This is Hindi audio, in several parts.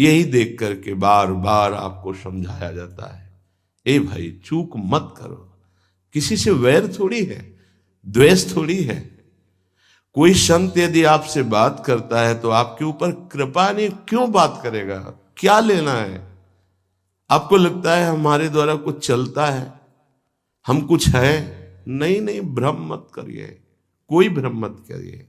यही देख करके बार बार आपको समझाया जाता है, ए भाई चूक मत करो। किसी से वैर थोड़ी है, द्वेष थोड़ी है। कोई संत यदि आपसे बात करता है तो आपके ऊपर कृपा नहीं, क्यों बात करेगा? क्या लेना है? आपको लगता है हमारे द्वारा कुछ चलता है, हम कुछ है? नहीं नहीं, भ्रम मत करिए, कोई भ्रम मत करिए।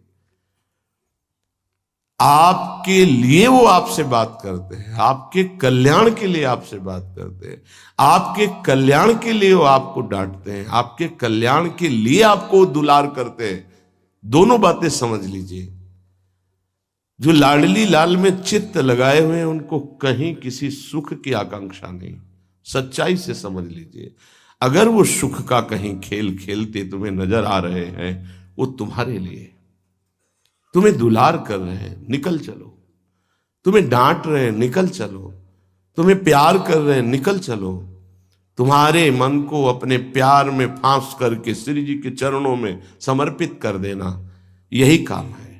आपके लिए वो आपसे बात करते हैं, आपके कल्याण के लिए आपसे बात करते हैं, आपके कल्याण के लिए वो आपको डांटते हैं, आपके कल्याण के लिए आपको दुलार करते हैं। दोनों बातें समझ लीजिए। जो लाडली लाल में चित्त लगाए हुए हैं उनको कहीं किसी सुख की आकांक्षा नहीं। सच्चाई से समझ लीजिए, अगर वो सुख का कहीं खेल खेलते तुम्हें नजर आ रहे हैं, वो तुम्हारे लिए, तुम्हें दुलार कर रहे हैं, निकल चलो। तुम्हें डांट रहे हैं, निकल चलो। तुम्हें प्यार कर रहे हैं, निकल चलो। तुम्हारे मन को अपने प्यार में फांस करके श्री जी के चरणों में समर्पित कर देना, यही काम है।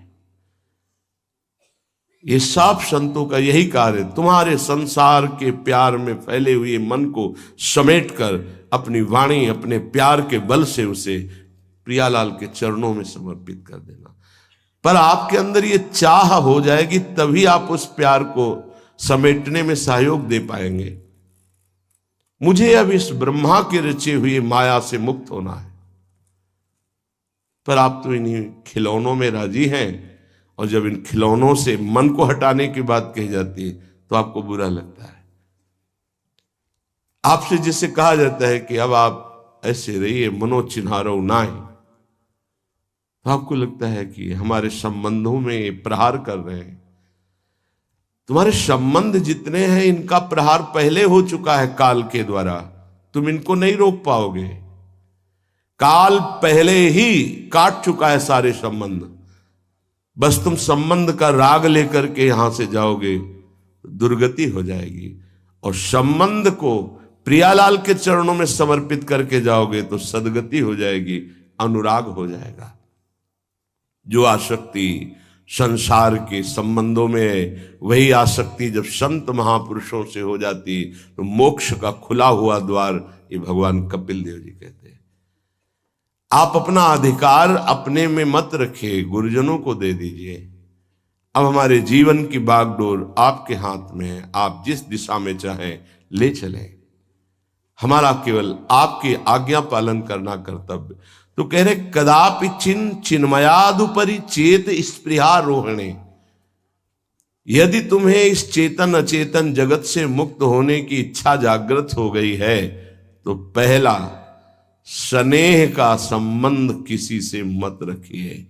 ये सब संतों का यही कार्य है। तुम्हारे संसार के प्यार में फैले हुए मन को समेटकर अपनी वाणी, अपने प्यार के बल से उसे प्रियालाल के चरणों में समर्पित कर देना। पर आपके अंदर ये चाह हो जाएगी, तभी आप उस प्यार को समेटने में सहयोग दे पाएंगे। मुझे अब इस ब्रह्मा के रचे हुए माया से मुक्त होना है, पर आप तो इन्हीं खिलौनों में राजी हैं, और जब इन खिलौनों से मन को हटाने की बात कही जाती है तो आपको बुरा लगता है। आपसे जिसे कहा जाता है कि अब आप ऐसे रहिए, मनो चिन्हारो नाहि, तो आपको लगता है कि हमारे संबंधों में ये प्रहार कर रहे हैं। तुम्हारे संबंध जितने हैं इनका प्रहार पहले हो चुका है काल के द्वारा, तुम इनको नहीं रोक पाओगे। काल पहले ही काट चुका है सारे संबंध। बस तुम संबंध का राग लेकर के यहां से जाओगे, दुर्गति हो जाएगी। और संबंध को प्रियालाल के चरणों में समर्पित करके जाओगे तो सदगति हो जाएगी, अनुराग हो जाएगा। जो आसक्ति संसार के संबंधों में है, वही आसक्ति जब संत महापुरुषों से हो जाती तो मोक्ष का खुला हुआ द्वार, ये भगवान कपिल देव जी कहते हैं। आप अपना अधिकार अपने में मत रखिए, गुरुजनों को दे दीजिए। अब हमारे जीवन की बागडोर आपके हाथ में है, आप जिस दिशा में चाहें ले चलें। हमारा केवल आपकी आज्ञा पालन करना कर्तव्य। तो कह रहे कदापि चिन्मयादुपरि चेत स्पृहा रोहणे। यदि तुम्हें इस चेतन अचेतन जगत से मुक्त होने की इच्छा जागृत हो गई है तो पहला, स्नेह का संबंध किसी से मत रखिए।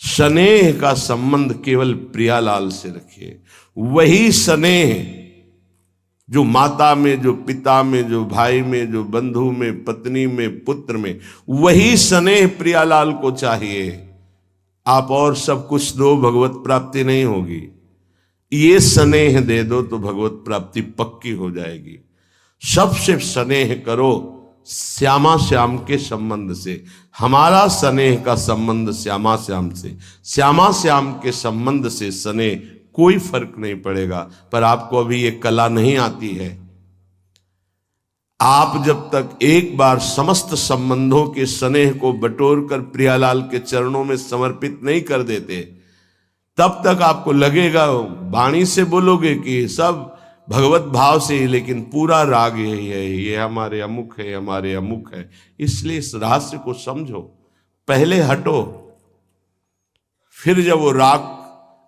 स्नेह का संबंध केवल प्रियालाल से रखिए। वही स्नेह जो माता में, जो पिता में, जो भाई में, जो बंधु में, पत्नी में, पुत्र में, वही स्नेह प्रियालाल को चाहिए। आप और सब कुछ दो, भगवत प्राप्ति नहीं होगी। ये स्नेह दे दो तो भगवत प्राप्ति पक्की हो जाएगी। सबसे स्नेह करो श्यामा श्याम के संबंध से। हमारा स्नेह का संबंध श्यामा श्याम से, श्यामा श्याम के संबंध से स्नेह कोई फर्क नहीं पड़ेगा। पर आपको अभी ये कला नहीं आती है। आप जब तक एक बार समस्त संबंधों के स्नेह को बटोर कर प्रियालाल के चरणों में समर्पित नहीं कर देते, तब तक आपको लगेगा, वाणी से बोलोगे कि सब भगवत भाव से ही, लेकिन पूरा राग यही है, ये हमारे अमुक है, हमारे अमुक है। इसलिए इस रहस्य को समझो, पहले हटो, फिर जब वो राग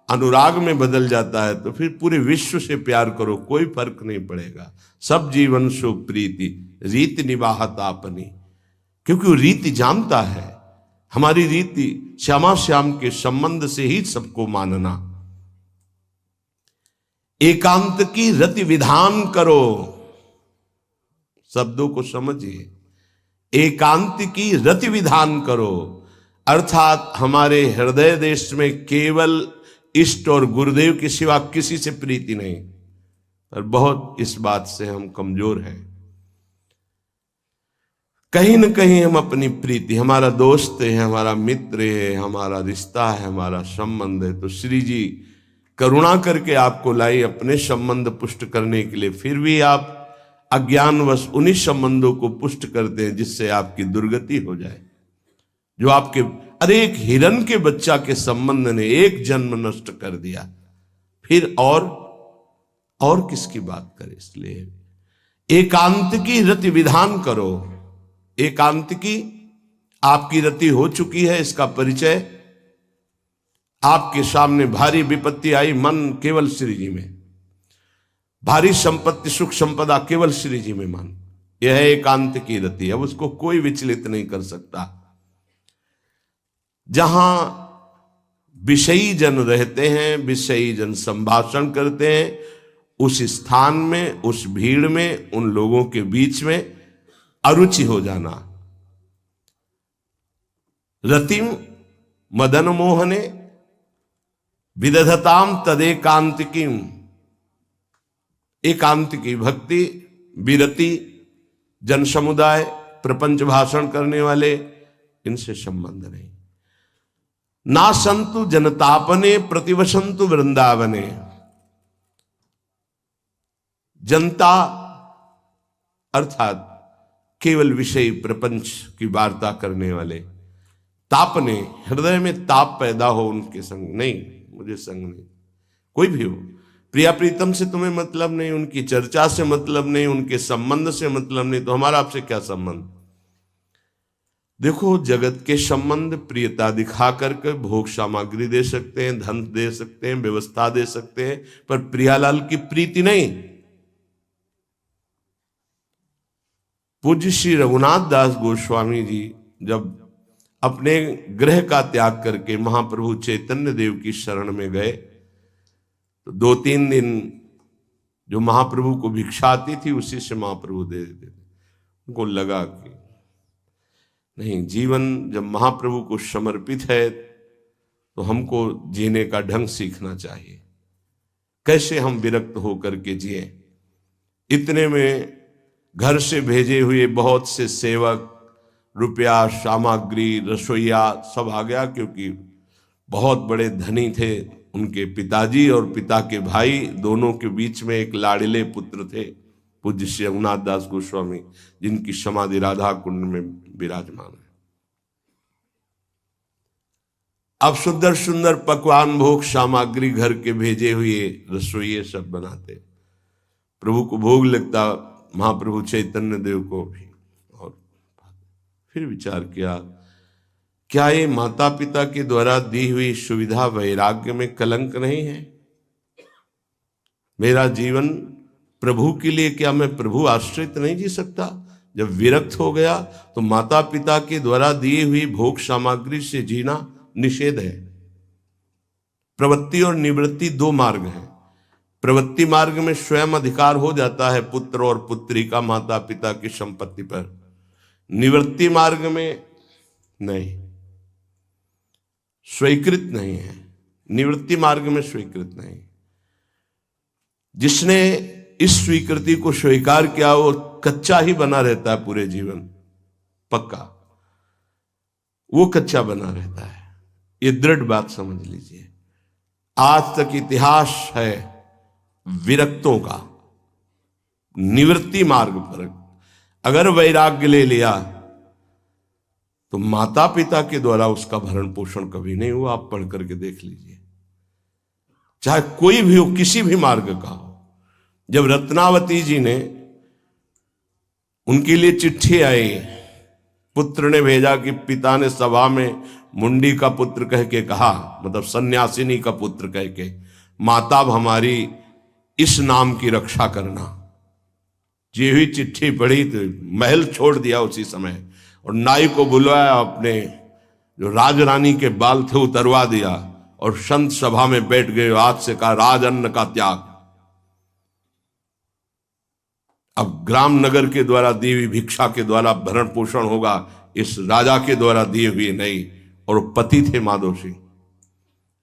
अनुराग में बदल जाता है तो फिर पूरे विश्व से प्यार करो, कोई फर्क नहीं पड़ेगा। सब जीवन सो प्रीति रीति निवाहत आपनी, क्योंकि वो रीति जानता है। हमारी रीति श्यामा श्याम के संबंध से ही सबको मानना। एकांत की रति विधान करो, शब्दों को समझिए। एकांत की रति विधान करो, अर्थात हमारे हृदय देश में केवल इष्ट और गुरुदेव के सिवा किसी से प्रीति नहीं। पर बहुत इस बात से हम कमजोर हैं। कहीं न कहीं हम अपनी प्रीति, हमारा दोस्त है, हमारा मित्र है, हमारा रिश्ता है, हमारा संबंध है, तो श्री जी करुणा करके आपको लाई अपने संबंध पुष्ट करने के लिए, फिर भी आप अज्ञानवश उन्हीं संबंधों को पुष्ट करते हैं जिससे आपकी दुर्गति हो जाए। जो आपके, अरे एक हिरण के बच्चा के संबंध ने एक जन्म नष्ट कर दिया, फिर और किसकी बात करें। इसलिए एकांत की रति विधान करो। एकांत की आपकी रति हो चुकी है, इसका परिचय आपके सामने भारी विपत्ति आई, मन केवल श्री जी में, भारी संपत्ति सुख संपदा केवल श्री जी में मन, यह है एकांत की रति। अब उसको कोई विचलित नहीं कर सकता। जहां विषयी जन रहते हैं, विषयी जन संभाषण करते हैं, उस स्थान में, उस भीड़ में, उन लोगों के बीच में अरुचि हो जाना। रतिम मदन मोहने विदधताम तदेकांतिकीम। एकांत की भक्ति, विरति, जन समुदाय, प्रपंच भाषण करने वाले, इनसे संबंध नहीं। ना संतु जनतापने प्रतिवसंतु वृंदावने। जनता अर्थात केवल विषय प्रपंच की वार्ता करने वाले, तापने, हृदय में ताप पैदा हो उनके संग नहीं, मुझे संग नहीं। कोई भी हो, प्रिया प्रीतम से तुम्हें मतलब नहीं, उनकी चर्चा से मतलब नहीं, उनके संबंध से मतलब नहीं, तो हमारा आपसे क्या संबंध। देखो, जगत के संबंध प्रियता दिखा करके भोग सामग्री दे सकते हैं, धन दे सकते हैं, व्यवस्था दे सकते हैं, पर प्रियालाल की प्रीति नहीं। पूज्य श्री रघुनाथ दास गोस्वामी जी जब अपने गृह का त्याग करके महाप्रभु चैतन्य देव की शरण में गए, तो 2-3 दिन जो महाप्रभु को भिक्षा आती थी उसी से महाप्रभु दे देते थे। उनको लगा कि नहीं, जीवन जब महाप्रभु को समर्पित है तो हमको जीने का ढंग सीखना चाहिए, कैसे हम विरक्त होकर के जिए। इतने में घर से भेजे हुए बहुत से सेवक, रुपया, सामग्री, रसोईया सब आ गया, क्योंकि बहुत बड़े धनी थे उनके पिताजी, और पिता के भाई दोनों के बीच में एक लाड़िले पुत्र थे पूज्य श्री रघुनाथ दास गोस्वामी, जिनकी समाधि राधा कुंड में विराजमान है। अब सुंदर सुंदर पकवान, भोग सामग्री घर के भेजे हुए रसोइये सब बनाते, प्रभु को भोग लगता, महाप्रभु चैतन्य देव को भी। और फिर विचार किया, क्या ये माता पिता के द्वारा दी हुई सुविधा वैराग्य में कलंक नहीं है। मेरा जीवन प्रभु के लिए, क्या मैं प्रभु आश्रित नहीं जी सकता। जब विरक्त हो गया तो माता पिता के द्वारा दी हुई भोग सामग्री से जीना निषेध है। प्रवृत्ति और निवृत्ति 2 मार्ग हैं। प्रवृत्ति मार्ग में स्वयं अधिकार हो जाता है पुत्र और पुत्री का माता पिता की संपत्ति पर, निवृत्ति मार्ग में नहीं, स्वीकृत नहीं है। निवृत्ति मार्ग में स्वीकृत नहीं। जिसने इस स्वीकृति को स्वीकार किया वो कच्चा ही बना रहता है पूरे जीवन, पक्का वो कच्चा बना रहता है। ये दृढ़ बात समझ लीजिए। आज तक इतिहास है विरक्तों का। निवृत्ति मार्ग पर अगर वैराग्य ले लिया तो माता पिता के द्वारा उसका भरण पोषण कभी नहीं हुआ। आप पढ़ करके देख लीजिए, चाहे कोई भी हो, किसी भी मार्ग का हो। जब रत्नावती जी ने, उनके लिए चिट्ठी आई, पुत्र ने भेजा कि पिता ने सभा में मुंडी का पुत्र कह के कहा, मतलब सन्यासिनी का पुत्र कह के, माता हमारी इस नाम की रक्षा करना। जी हुई चिट्ठी पढ़ी तो महल छोड़ दिया उसी समय, और नाई को बुलवाया, अपने जो राजरानी के बाल थे उतरवा दिया, और संत सभा में बैठ गए। आज से कहा राजअन्न का त्याग। अब ग्राम नगर के द्वारा दी हुई भिक्षा के द्वारा भरण पोषण होगा, इस राजा के द्वारा दिए हुए नहीं। और पति थे माधव सिंह।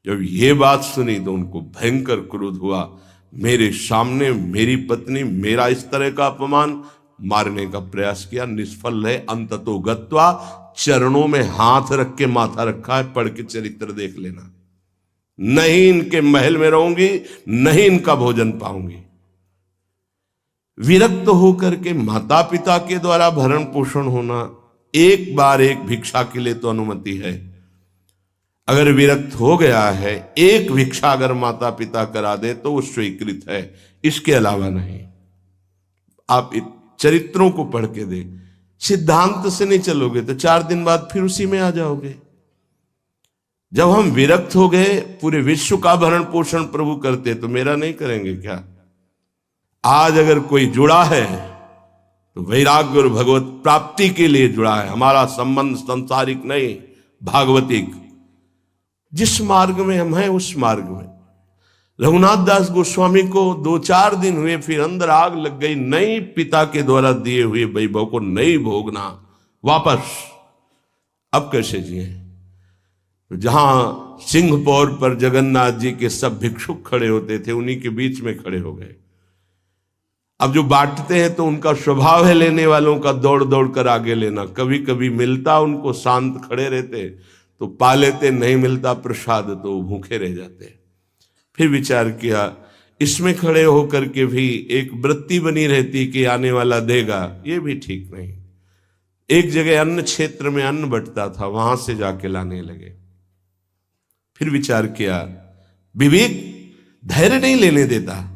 जब ये बात सुनी तो उनको भयंकर क्रोध हुआ। मेरे सामने मेरी पत्नी, मेरा इस तरह का अपमान, मारने का प्रयास किया, निष्फल है। अंततो गत्वा, चरणों में हाथ रख के माथा रखा है, पढ़ के चरित्र देख लेना। नहीं इनके महल में रहूंगी, नहीं इनका भोजन पाऊंगी। विरक्त होकर के माता पिता के द्वारा भरण पोषण होना एक बार एक भिक्षा के लिए तो अनुमति है। अगर विरक्त हो गया है, एक भिक्षा अगर माता पिता करा दे तो वो स्वीकृत है, इसके अलावा नहीं। आप चरित्रों को पढ़ के दे, सिद्धांत से नहीं चलोगे तो 4 दिन बाद फिर उसी में आ जाओगे। जब हम विरक्त हो गए, पूरे विश्व का भरण पोषण प्रभु करते, तो मेरा नहीं करेंगे क्या? आज अगर कोई जुड़ा है तो वैराग्य और भगवत प्राप्ति के लिए जुड़ा है। हमारा संबंध संसारिक नहीं, भागवतिक। जिस मार्ग में हम हैं उस मार्ग में। रघुनाथ दास गोस्वामी को 2-4 दिन हुए, फिर अंदर आग लग गई। नहीं, पिता के द्वारा दिए हुए वैभव को नहीं भोगना, वापस। अब कैसे जिए? तो जहां सिंहपौर पर जगन्नाथ जी के सब भिक्षुक खड़े होते थे, उन्हीं के बीच में खड़े हो गए। अब जो बांटते हैं तो उनका स्वभाव है लेने वालों का दौड़ दौड़ कर आगे लेना। कभी कभी मिलता, उनको शांत खड़े रहते तो पा लेते, नहीं मिलता प्रसाद तो भूखे रह जाते। फिर विचार किया, इसमें खड़े होकर के भी एक वृत्ति बनी रहती कि आने वाला देगा, ये भी ठीक नहीं। एक जगह अन्न क्षेत्र में अन्न बंटता था, वहां से जाके लाने लगे। फिर विचार किया, विवेक धैर्य नहीं लेने देता।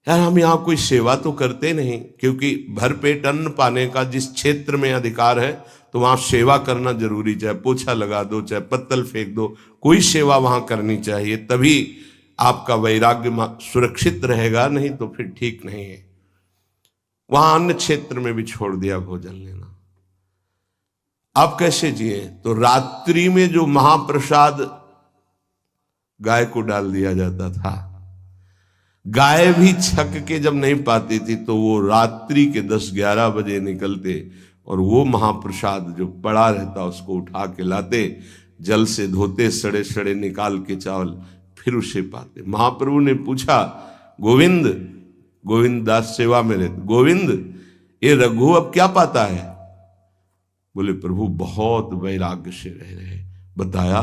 यार हम यहां कोई सेवा तो करते नहीं, क्योंकि भरपेट अन्न पाने का जिस क्षेत्र में अधिकार है तो वहां सेवा करना जरूरी। चाहे पोछा लगा दो, चाहे पत्तल फेंक दो, कोई सेवा वहां करनी चाहिए, तभी आपका वैराग्य सुरक्षित रहेगा, नहीं तो फिर ठीक नहीं है। वहां अन्य क्षेत्र में भी छोड़ दिया भोजन लेना। आप कैसे जिए? तो रात्रि में जो महाप्रसाद गाय को डाल दिया जाता था, गाय भी छक के जब नहीं पाती थी तो वो रात्रि के 10-11 बजे निकलते और वो महाप्रसाद जो पड़ा रहता उसको उठा के लाते, जल से धोते, सड़े सड़े निकाल के चावल, फिर उसे पाते। महाप्रभु ने पूछा, गोविंद, गोविंद दास सेवा में रहते, गोविंद ये रघु अब क्या पाता है? बोले प्रभु बहुत वैराग्य से रह रहे। बताया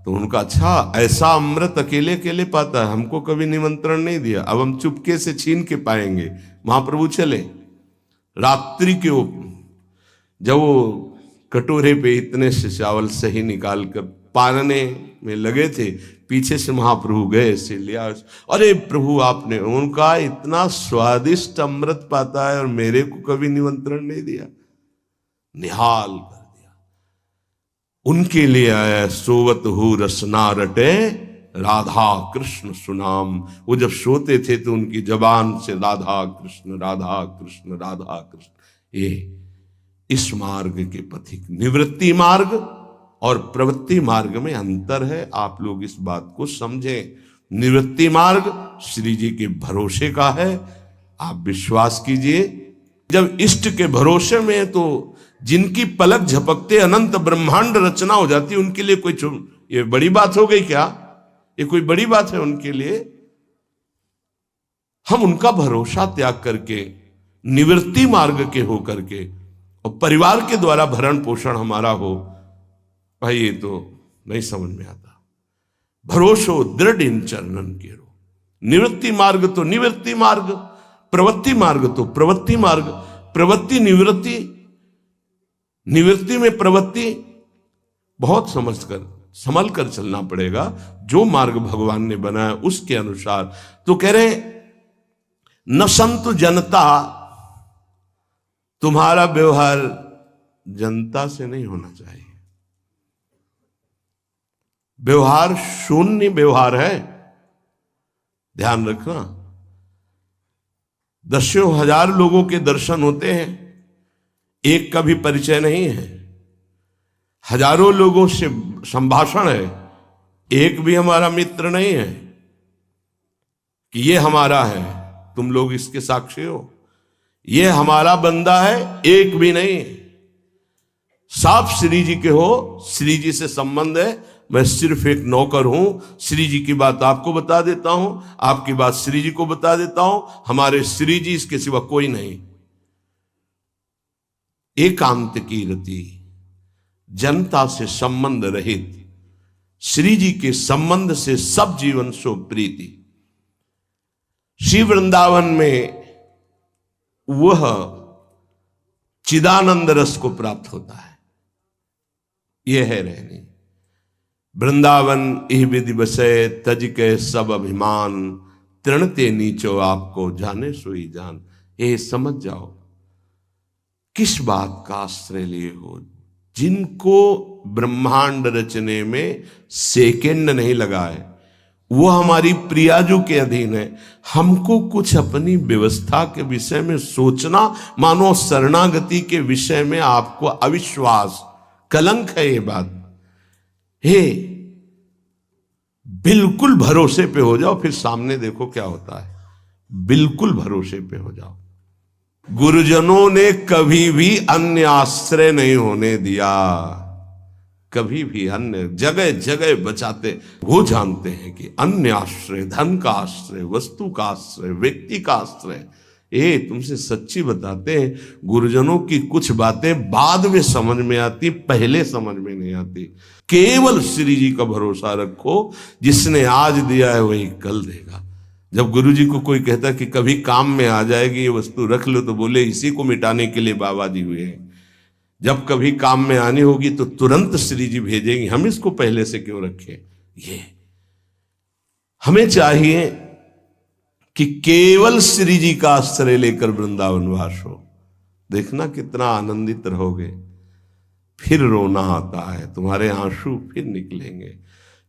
तो उनका, अच्छा ऐसा अमृत अकेले अकेले पाता है, हमको कभी निमंत्रण नहीं दिया, अब हम चुपके से छीन के पाएंगे। महाप्रभु चले रात्रि के जब वो कटोरे पे इतने से चावल सही निकाल कर पानने में लगे थे, पीछे से महाप्रभु गए से लिया। अरे प्रभु आपने, उनका इतना स्वादिष्ट अमृत पाता है और मेरे को कभी निमंत्रण नहीं दिया, निहाल कर दिया। उनके लिए आया सोवत हु रसना रटे राधा कृष्ण सुनाम। वो जब सोते थे तो उनकी जबान से राधा कृष्ण राधा कृष्ण राधा कृष्ण। ये इस मार्ग के पथिक। निवृत्ति मार्ग और प्रवृत्ति मार्ग में अंतर है, आप लोग इस बात को समझें। निवृत्ति मार्ग श्री जी के भरोसे का है, आप विश्वास कीजिए। जब इष्ट के भरोसे में है तो जिनकी पलक झपकते अनंत ब्रह्मांड रचना हो जाती, उनके लिए कोई ये बड़ी बात हो गई क्या? ये कोई बड़ी बात है उनके लिए? हम उनका भरोसा त्याग करके निवृत्ति मार्ग के हो करके और परिवार के द्वारा भरण पोषण हमारा हो, भाई ये तो नहीं समझ में आता। भरोसो दृढ़ इन चरणन के रो। निवृत्ति मार्ग तो निवृत्ति मार्ग, प्रवृत्ति मार्ग तो प्रवृत्ति मार्ग। प्रवृत्ति निवृत्ति, निवृत्ति में प्रवृत्ति, बहुत समझकर संभल कर चलना पड़ेगा। जो मार्ग भगवान ने बनाया उसके अनुसार। तो कह रहे न संतु जनता, तुम्हारा व्यवहार जनता से नहीं होना चाहिए। व्यवहार शून्य व्यवहार है, ध्यान रखना। दसियों हजार लोगों के दर्शन होते हैं, एक का भी परिचय नहीं है। हजारों लोगों से संभाषण है, एक भी हमारा मित्र नहीं है कि ये हमारा है, तुम लोग इसके साक्षी हो। ये हमारा बंदा है, एक भी नहीं। साफ श्री जी के हो, श्री जी से संबंध है, मैं सिर्फ एक नौकर हूं। श्री जी की बात आपको बता देता हूं, आपकी बात श्री जी को बता देता हूं। हमारे श्री जी, इसके सिवा कोई नहीं। एकांत की रति, जनता से संबंध रहित, श्री जी के संबंध से सब जीवन सो प्रीति। श्री वृंदावन में वह चिदानंद रस को प्राप्त होता है। यह है रहनी। वृंदावन इह विधि बसे तज के सब अभिमान, तृणते नीचो आपको जाने सोई जान। ये समझ जाओ किस बात का आश्रय लिए हो। जिनको ब्रह्मांड रचने में सेकेंड नहीं लगाए वो हमारी प्रियाजू के अधीन है। हमको कुछ अपनी व्यवस्था के विषय में सोचना मानो शरणागति के विषय में आपको अविश्वास, कलंक है ये बात। हे बिल्कुल भरोसे पे हो जाओ, फिर सामने देखो क्या होता है। बिल्कुल भरोसे पे हो जाओ। गुरुजनों ने कभी भी अन्य आश्रय नहीं होने दिया, कभी भी अन्य जगह जगह बचाते। वो जानते हैं कि अन्य आश्रय, धन का आश्रय, वस्तु का आश्रय, व्यक्ति का आश्रय, ये तुमसे सच्ची बताते हैं। गुरुजनों की कुछ बातें बाद में समझ में आती, पहले समझ में नहीं आती। केवल श्री जी का भरोसा रखो, जिसने आज दिया है वही कल देगा। जब गुरु जी को कोई कहता कि कभी काम में आ जाएगी ये वस्तु, रख लो, तो बोले इसी को मिटाने के लिए बाबा जी हुए हैं। जब कभी काम में आनी होगी तो तुरंत श्री जी भेजेंगे, हम इसको पहले से क्यों रखें। ये हमें चाहिए कि केवल श्री जी का आश्रय लेकर वृंदावन वास हो। देखना कितना आनंदित रहोगे। फिर रोना आता है, तुम्हारे आंसू फिर निकलेंगे।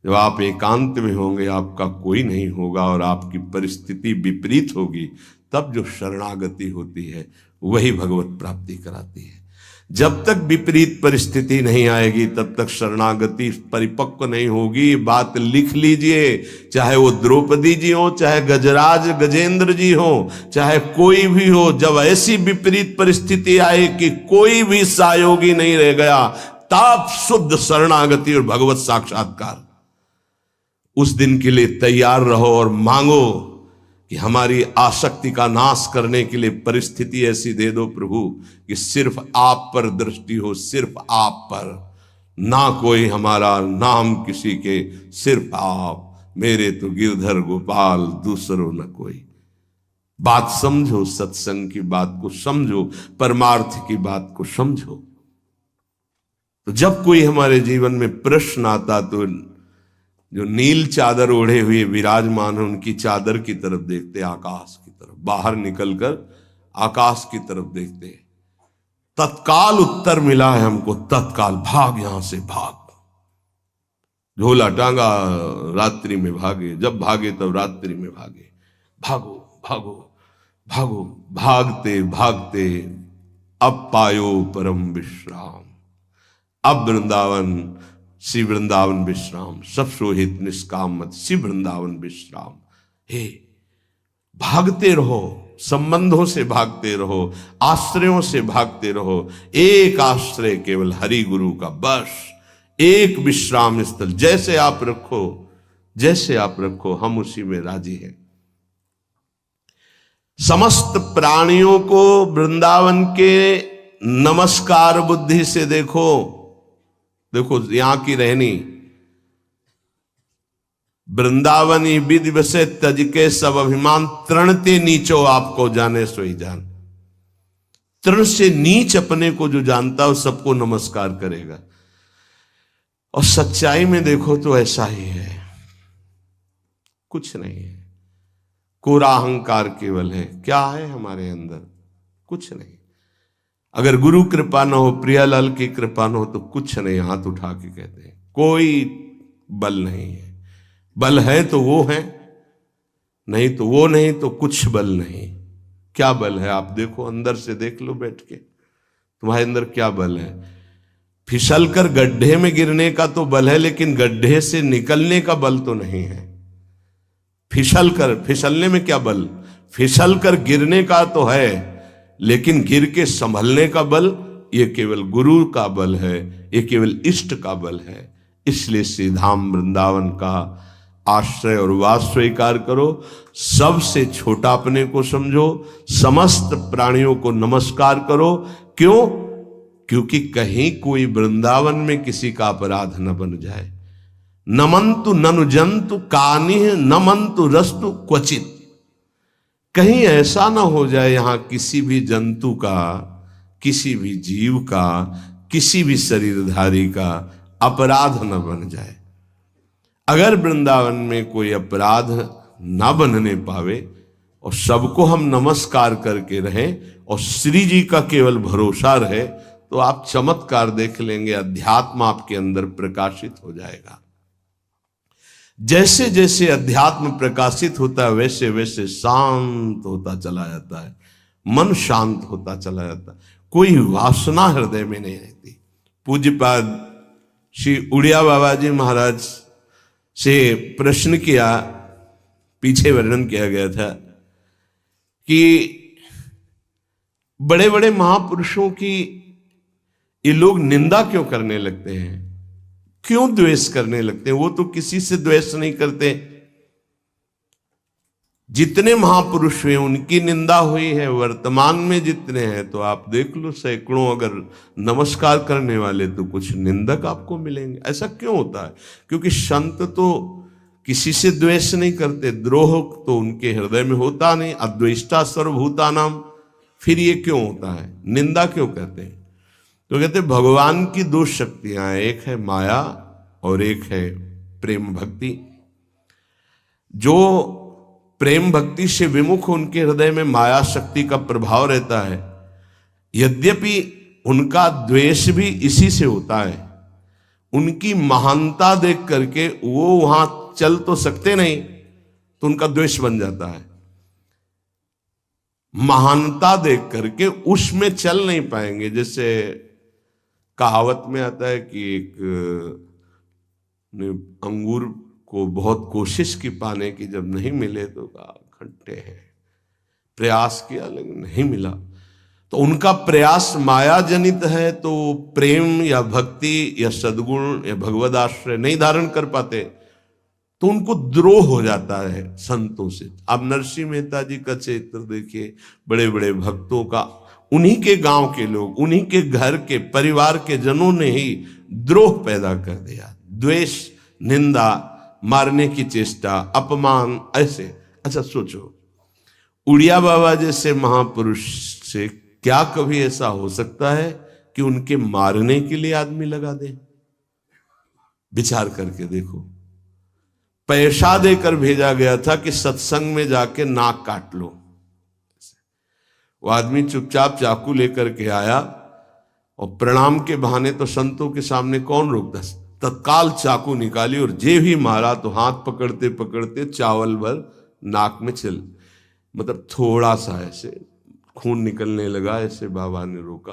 जब आप एकांत में होंगे, आपका कोई नहीं होगा और आपकी परिस्थिति विपरीत होगी, तब जो शरणागति होती है वही भगवत प्राप्ति कराती है। जब तक विपरीत परिस्थिति नहीं आएगी तब तक शरणागति परिपक्व नहीं होगी। बात लिख लीजिए, चाहे वो द्रौपदी जी हो, चाहे गजराज गजेंद्र जी हो, चाहे कोई भी हो। जब ऐसी विपरीत परिस्थिति आए कि कोई भी सहयोगी नहीं रह गया, तब शुद्ध शरणागति और भगवत साक्षात्कार। उस दिन के लिए तैयार रहो और मांगो कि हमारी आसक्ति का नाश करने के लिए परिस्थिति ऐसी दे दो प्रभु कि सिर्फ आप पर दृष्टि हो, सिर्फ आप पर, ना कोई हमारा, ना हम किसी के, सिर्फ आप। मेरे तो गिरधर गोपाल, दूसरों न कोई। बात समझो, सत्संग की बात को समझो, परमार्थ की बात को समझो। तो जब कोई हमारे जीवन में प्रश्न आता तो जो नील चादर ओढ़े हुए विराजमान है उनकी चादर की तरफ देखते, आकाश की तरफ। बाहर निकलकर आकाश की तरफ देखते। तत्काल उत्तर मिला है हमको, तत्काल भाग, यहां से भाग। झोला टांगा, रात्रि में भागे, जब भागे तब रात्रि में भागे। भागो भागो भागो, भागते भागते अब पायो परम विश्राम। अब वृंदावन, श्री वृंदावन विश्राम, सब सोहित निष्काम मत, श्री वृंदावन विश्राम। हे भागते रहो, संबंधों से भागते रहो, आश्रयों से भागते रहो। एक आश्रय केवल हरि गुरु का, बस एक विश्राम स्थल। जैसे आप रखो, जैसे आप रखो, हम उसी में राजी हैं। समस्त प्राणियों को वृंदावन के नमस्कार बुद्धि से देखो। देखो यहां की रहनी, वृंदावनी विधि बसे तज के सब अभिमान, तृणते नीचो आपको जाने सोई जान। तृण से नीच अपने को जो जानता है सबको नमस्कार करेगा। और सच्चाई में देखो तो ऐसा ही है, कुछ नहीं है। कोरा अहंकार केवल है। क्या है हमारे अंदर? कुछ नहीं। अगर गुरु कृपा न हो, प्रियालाल की कृपा न हो तो कुछ नहीं। हाथ उठा के कहते हैं कोई बल नहीं है। बल है तो वो है, नहीं तो वो नहीं, तो कुछ बल नहीं। क्या बल है आप देखो, अंदर से देख लो बैठ के, तुम्हारे अंदर क्या बल है। फिसल कर गड्ढे में गिरने का तो बल है, लेकिन गड्ढे से निकलने का बल तो नहीं है। फिसलने में क्या बल? फिसल कर गिरने का तो है, लेकिन गिर के संभलने का बल ये केवल गुरु का बल है, ये केवल इष्ट का बल है। इसलिए श्री धाम वृंदावन का आश्रय और वास स्वीकार करो। सबसे छोटा अपने को समझो, समस्त प्राणियों को नमस्कार करो। क्यों? क्योंकि कहीं कोई वृंदावन में किसी का अपराध न बन जाए। नमंतु ननु जंतु कानिह नमंतु रस्तु क्वचित। कहीं ऐसा ना हो जाए यहां किसी भी जंतु का, किसी भी जीव का, किसी भी शरीरधारी का अपराध न बन जाए। अगर वृंदावन में कोई अपराध ना बनने पावे और सबको हम नमस्कार करके रहें और श्री जी का केवल भरोसा रहे, तो आप चमत्कार देख लेंगे, अध्यात्म आपके अंदर प्रकाशित हो जाएगा। जैसे जैसे अध्यात्म प्रकाशित होता है वैसे वैसे शांत होता चला जाता है, मन शांत होता चला जाता है, कोई वासना हृदय में नहीं रहती। पूज्यपाद श्री उड़िया बाबा जी महाराज से प्रश्न किया, पीछे वर्णन किया गया था कि बड़े बड़े महापुरुषों की ये लोग निंदा क्यों करने लगते हैं, क्यों द्वेष करने लगते हैं? वो तो किसी से द्वेष नहीं करते। जितने महापुरुष हुए उनकी निंदा हुई है, वर्तमान में जितने हैं तो आप देख लो सैकड़ों अगर नमस्कार करने वाले तो कुछ निंदक आपको मिलेंगे। ऐसा क्यों होता है? क्योंकि संत तो किसी से द्वेष नहीं करते, द्रोह तो उनके हृदय में होता नहीं, अद्वेष्टा सर्वभूतानाम। फिर ये क्यों होता है, निंदा क्यों कहते हैं? तो कहते हैं भगवान की दो शक्तियां हैं, एक है माया और एक है प्रेम भक्ति। जो प्रेम भक्ति से विमुख उनके हृदय में माया शक्ति का प्रभाव रहता है, यद्यपि उनका द्वेष भी इसी से होता है। उनकी महानता देख करके वो वहां चल तो सकते नहीं, तो उनका द्वेष बन जाता है। महानता देख करके उसमें चल नहीं पाएंगे। जैसे कहावत में आता है कि एक अंगूर को बहुत कोशिश की पाने की, जब नहीं मिले तो कहा खट्टे हैं, प्रयास किया लेकिन नहीं मिला। तो उनका प्रयास माया जनित है, तो प्रेम या भक्ति या सद्गुण या भगवद आश्रय नहीं धारण कर पाते, तो उनको द्रोह हो जाता है संतों से। आप नरसिंह मेहता जी का चरित्र देखिए, बड़े बड़े भक्तों का, उन्हीं के गांव के लोग, उन्हीं के घर के परिवार के जनों ने ही द्रोह पैदा कर दिया। द्वेष, निंदा, मारने की चेष्टा, अपमान, ऐसे। अच्छा सोचो, उड़िया बाबा जैसे महापुरुष से क्या कभी ऐसा हो सकता है कि उनके मारने के लिए आदमी लगा दे? विचार करके देखो। पैसा देकर भेजा गया था कि सत्संग में जाके नाक काट लो। वो आदमी चुपचाप चाकू लेकर के आया और प्रणाम के बहाने तो संतों के सामने कौन रोकता, तत्काल चाकू निकाली और जे भी मारा तो हाथ पकड़ते पकड़ते चावल भर नाक में चल, मतलब थोड़ा सा ऐसे खून निकलने लगा। ऐसे बाबा ने रोका,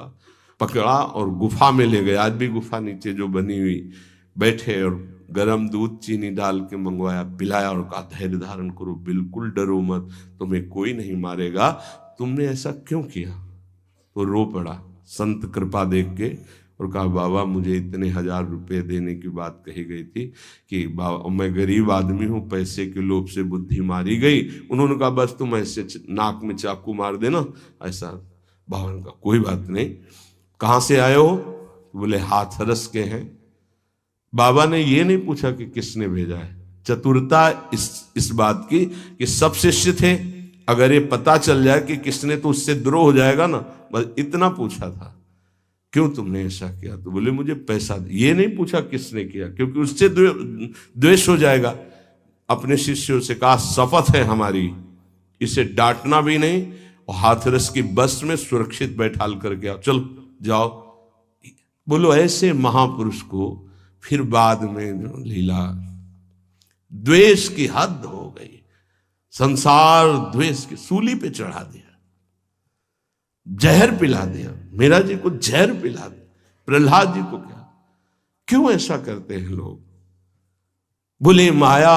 पकड़ा और गुफा में ले गए। आज भी गुफा नीचे जो बनी हुई, बैठे और गरम दूध चीनी डाल के मंगवाया, पिलाया और कहा धैर्य धारण करो, बिल्कुल डरो मत, तुम्हें कोई नहीं मारेगा, तुमने ऐसा क्यों किया? तो रो पड़ा संत कृपा देख के और कहा बाबा मुझे इतने 1000 रुपए देने की बात कही गई थी कि बाबा मैं गरीब आदमी हूं, पैसे के लोभ से बुद्धि मारी गई। उन्होंने कहा बस तुम ऐसे नाक में चाकू मार देना। ऐसा बाबा ने कहा कोई बात नहीं, कहाँ से आए हो? बोले हाथरस के हैं। बाबा ने ये नहीं पूछा कि किसने भेजा है। चतुरता इस बात की कि सब शिष्य थे, अगर ये पता चल जाए कि किसने तो उससे द्रोह हो जाएगा ना, बस इतना पूछा था क्यों तुमने ऐसा किया? तो बोले मुझे पैसा दे। ये नहीं पूछा किसने किया, क्योंकि उससे द्वेष हो जाएगा। अपने शिष्यों से कहा शपथ है हमारी, इसे डांटना भी नहीं और हाथरस की बस में सुरक्षित बैठाल करके आओ, चलो जाओ। बोलो ऐसे महापुरुष को फिर बाद में जो लीला, द्वेष की हद हो गई, संसार द्वेष की सूली पे चढ़ा दिया, जहर पिला दिया। मीरा जी को जहर पिला दिया, प्रहलाद जी को क्या? क्यों ऐसा करते हैं लोग? बोले माया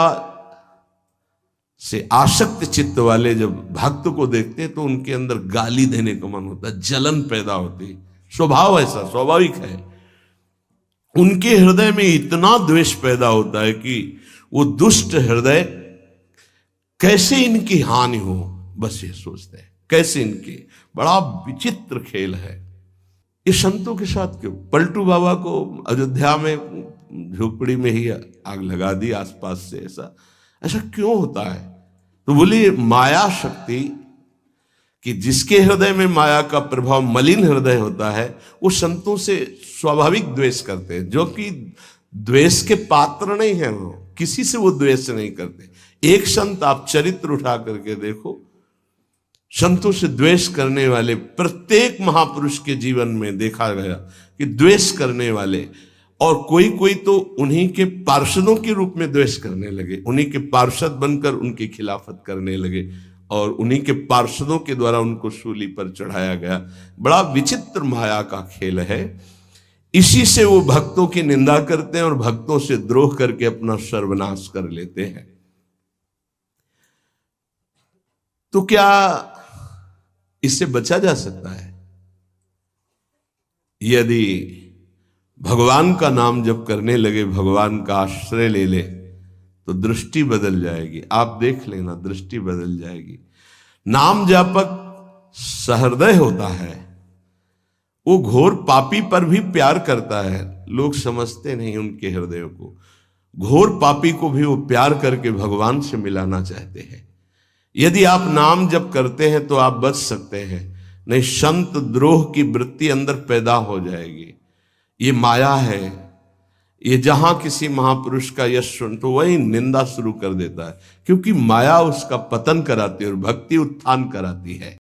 से आसक्त चित्त वाले जब भक्त को देखते हैं तो उनके अंदर गाली देने का मन होता है, जलन पैदा होती, स्वभाव ऐसा स्वाभाविक है। उनके हृदय में इतना द्वेष पैदा होता है कि वो दुष्ट हृदय कैसे इनकी हानि हो, बस ये सोचते हैं कैसे इनकी। बड़ा विचित्र खेल है। ये संतों के साथ क्यों? पलटू बाबा को अयोध्या में झोपड़ी में ही आग लगा दी आसपास से। ऐसा ऐसा क्यों होता है? तो बोलिए माया शक्ति कि जिसके हृदय में माया का प्रभाव, मलिन हृदय होता है, वो संतों से स्वाभाविक द्वेष करते हैं, जो कि द्वेष के पात्र नहीं है। वो किसी से वो द्वेष नहीं करते। एक संत आप चरित्र उठा करके देखो, संतों से द्वेष करने वाले प्रत्येक महापुरुष के जीवन में देखा गया कि द्वेष करने वाले, और कोई कोई तो उन्हीं के पार्षदों के रूप में द्वेष करने लगे, उन्हीं के पार्षद बनकर उनकी खिलाफत करने लगे और उन्हीं के पार्षदों के द्वारा उनको सूली पर चढ़ाया गया। बड़ा विचित्र माया का खेल है। इसी से वो भक्तों की निंदा करते हैं और भक्तों से द्रोह करके अपना सर्वनाश कर लेते हैं। तो क्या इससे बचा जा सकता है? यदि भगवान का नाम जप करने लगे, भगवान का आश्रय ले ले, तो दृष्टि बदल जाएगी। आप देख लेना, दृष्टि बदल जाएगी। नाम जापक सहृदय होता है, वो घोर पापी पर भी प्यार करता है। लोग समझते नहीं उनके हृदयों को। घोर पापी को भी वो प्यार करके भगवान से मिलाना चाहते हैं। यदि आप नाम जप करते हैं तो आप बच सकते हैं, नहीं संत द्रोह की वृत्ति अंदर पैदा हो जाएगी। ये माया है। ये जहां किसी महापुरुष का यश सुन तो वही निंदा शुरू कर देता है, क्योंकि माया उसका पतन कराती है और भक्ति उत्थान कराती है।